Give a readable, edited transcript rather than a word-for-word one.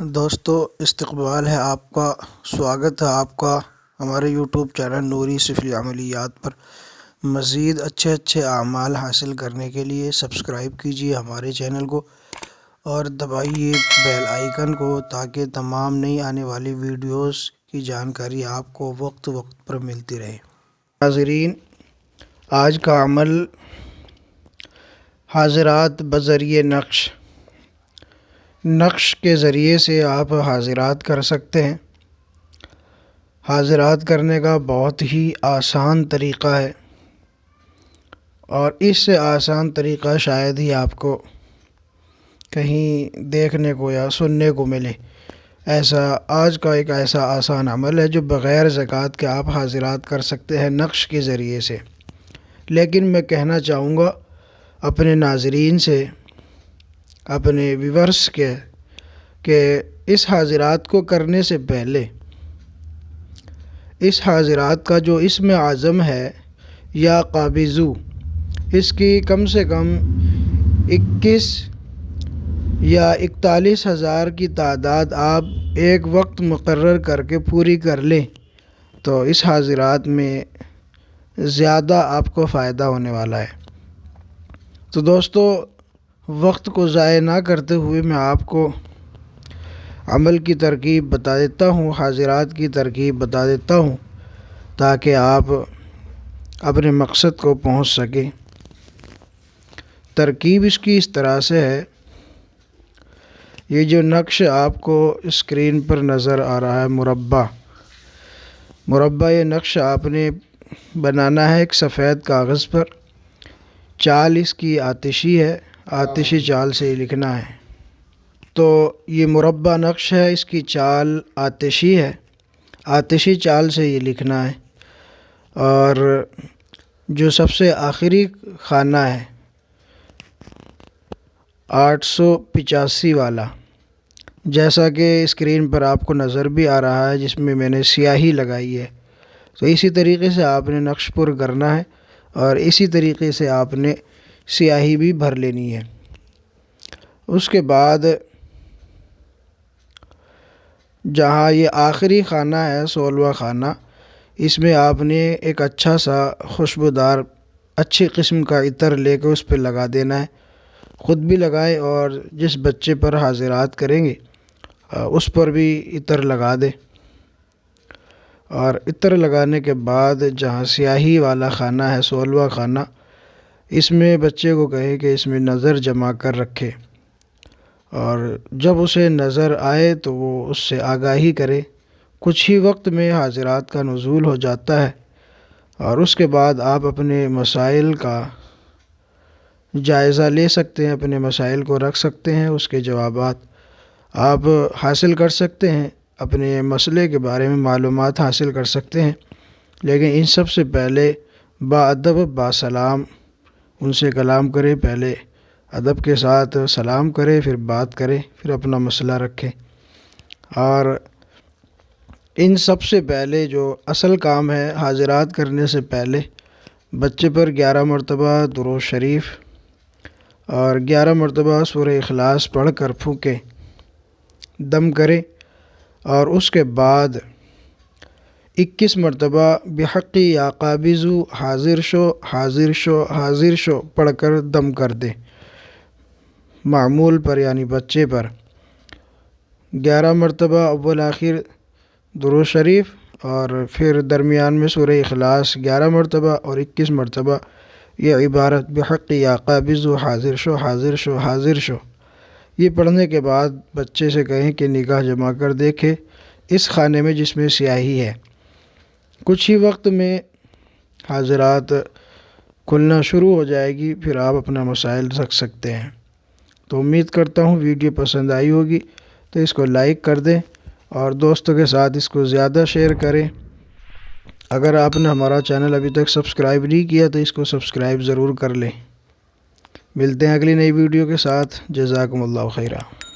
دوستو استقبال ہے آپ کا، سواگت ہے آپ کا ہمارے یوٹیوب چینل نوری سفلی عملیات پر۔ مزید اچھے اعمال حاصل کرنے کے لیے سبسکرائب کیجیے ہمارے چینل کو اور دبائیے بیل آئیکن کو تاکہ تمام نئی آنے والی ویڈیوز کی جانکاری آپ کو وقت پر ملتی رہے۔ ناظرین، آج کا عمل حاضرات بذریعہ نقش کے ذریعے سے آپ حاضرات کر سکتے ہیں۔ حاضرات کرنے کا بہت ہی آسان طریقہ ہے اور اس سے آسان طریقہ شاید ہی آپ کو کہیں دیکھنے کو یا سننے کو ملے۔ آج کا ایک ایسا آسان عمل ہے جو بغیر زکوٰۃ کے آپ حاضرات کر سکتے ہیں نقش کے ذریعے سے۔ لیکن میں کہنا چاہوں گا اپنے ناظرین سے، اپنے ویورز کے، کہ اس حاضرات کو کرنے سے پہلے اس حاضرات کا جو اسم اعظم ہے یا قابضو، اس کی کم سے کم 21 یا 41,000 کی تعداد آپ ایک وقت مقرر کر کے پوری کر لیں تو اس حاضرات میں زیادہ آپ کو فائدہ ہونے والا ہے۔ تو دوستو، وقت کو ضائع نہ کرتے ہوئے میں آپ کو عمل کی ترکیب بتا دیتا ہوں، حاضرات کی ترکیب بتا دیتا ہوں تاکہ آپ اپنے مقصد کو پہنچ سکیں۔ ترکیب اس کی اس طرح سے ہے، یہ جو نقش آپ کو اسکرین پر نظر آ رہا ہے، مربع یہ نقش آپ نے بنانا ہے ایک سفید کاغذ پر۔ چال اس کی آتشی ہے، آتشی چال سے لکھنا ہے۔ تو یہ مربع نقش ہے، اس کی چال آتشی ہے، آتشی چال سے یہ لکھنا ہے۔ اور جو سب سے آخری خانہ ہے 885 والا، جیسا کہ اسکرین پر آپ کو نظر بھی آ رہا ہے، جس میں میں نے سیاہی لگائی ہے، تو اسی طریقے سے آپ نے نقش پر کرنا ہے اور اسی طریقے سے آپ نے سیاہی بھی بھر لینی ہے۔ اس کے بعد جہاں یہ آخری خانہ ہے 16واں خانہ، اس میں آپ نے ایک اچھا سا خوشبودار اچھی قسم کا عطر لے کے اس پہ لگا دینا ہے۔ خود بھی لگائیں اور جس بچے پر حاضرات کریں گے اس پر بھی عطر لگا دیں۔ اور عطر لگانے کے بعد جہاں سیاہی والا خانہ ہے 16واں خانہ، اس میں بچے کو کہیں کہ اس میں نظر جما کر رکھے اور جب اسے نظر آئے تو وہ اس سے آگاہی کرے۔ کچھ ہی وقت میں حاضرات کا نزول ہو جاتا ہے اور اس کے بعد آپ اپنے مسائل کا جائزہ لے سکتے ہیں، اپنے مسائل کو رکھ سکتے ہیں، اس کے جوابات آپ حاصل کر سکتے ہیں، اپنے مسئلے کے بارے میں معلومات حاصل کر سکتے ہیں۔ لیکن ان سب سے پہلے باادب باسلام ان سے کلام کرے، پہلے ادب کے ساتھ سلام کرے، پھر بات کرے، پھر اپنا مسئلہ رکھے۔ اور ان سب سے پہلے جو اصل کام ہے حاضرات کرنے سے پہلے، بچے پر 11 مرتبہ درود شریف اور 11 مرتبہ سورہ اخلاص پڑھ کر پھونکے، دم کرے، اور اس کے بعد 21 مرتبہ بحقی یا قابضو حاضر شو حاضر شو حاضر شو پڑھ کر دم کر دے۔ معمول پر یعنی بچے پر 11 مرتبہ اول آخر درود شریف اور پھر درمیان میں سورہ اخلاص 11 مرتبہ اور 21 مرتبہ یہ عبارت بحق یا قابض حاضر شو حاضر شو حاضر شو، یہ پڑھنے کے بعد بچے سے کہیں کہ نگاہ جما کر دیکھے اس خانے میں جس میں سیاہی ہے۔ کچھ ہی وقت میں حاضرات کھلنا شروع ہو جائے گی، پھر آپ اپنا مسائل رکھ سکتے ہیں۔ تو امید کرتا ہوں ویڈیو پسند آئی ہوگی، تو اس کو لائک کر دیں اور دوستوں کے ساتھ اس کو زیادہ شیئر کریں۔ اگر آپ نے ہمارا چینل ابھی تک سبسکرائب نہیں کیا تو اس کو سبسکرائب ضرور کر لیں۔ ملتے ہیں اگلی نئی ویڈیو کے ساتھ۔ جزاکم اللہ خیرہ۔